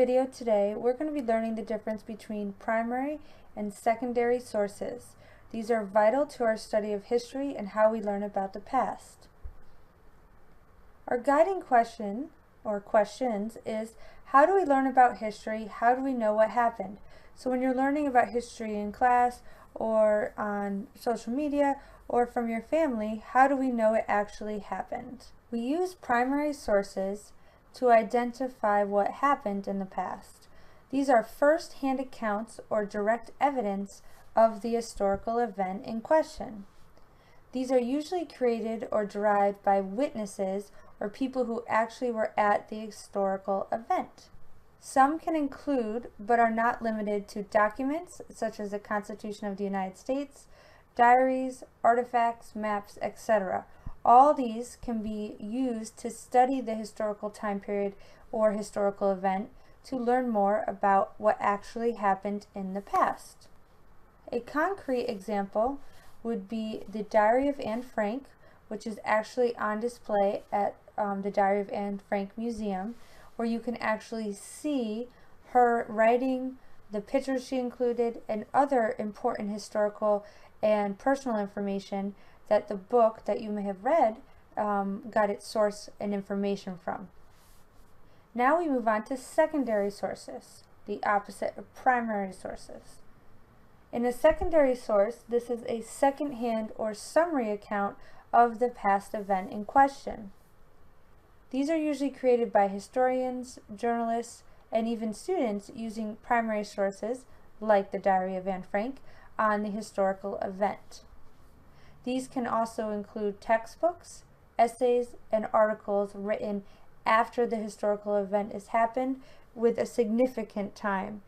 video today, we're going to be learning the difference between primary and secondary sources. These are vital to our study of history and how we learn about the past. Our guiding question, or questions, is how do we learn about history? How do we know what happened? So when you're learning about history in class or on social media or from your family, how do we know it actually happened? We use primary sources to identify what happened in the past. These are first-hand accounts or direct evidence of the historical event in question. These are usually created or derived by witnesses or people who actually were at the historical event. Some can include, but are not limited to, documents such as the Constitution of the United States, diaries, artifacts, maps, etc. All these can be used to study the historical time period or historical event to learn more about what actually happened in the past. A concrete example would be the Diary of Anne Frank, which is actually on display at the Diary of Anne Frank Museum, where you can actually see her writing, the pictures she included, and other important historical and personal information that the book that you may have read got its source and information from. Now we move on to secondary sources, the opposite of primary sources. In a secondary source, this is a second-hand or summary account of the past event in question. These are usually created by historians, journalists, and even students using primary sources, like the Diary of Anne Frank, on the historical event. These can also include textbooks, essays, and articles written after the historical event has happened with a significant time.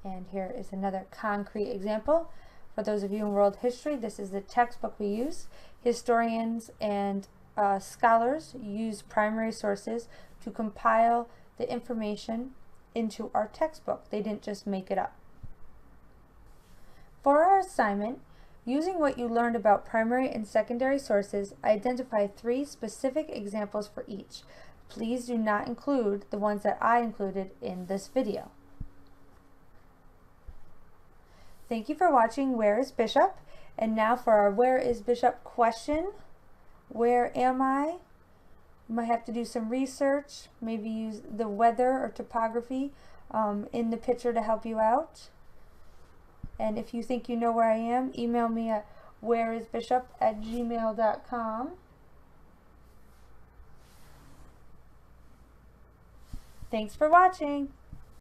And here is another concrete example. For those of you in world history, this is the textbook we use. Historians and scholars use primary sources to compile the information into our textbook. They didn't just make it up. For our assignment, using what you learned about primary and secondary sources, identify 3 specific examples for each. Please do not include the ones that I included in this video. Thank you for watching Where is Bishop? And now for our Where is Bishop question. Where am I? You might have to do some research, maybe use the weather or topography in the picture to help you out. And if you think you know where I am, email me at whereisbishop@gmail.com. Thanks for watching.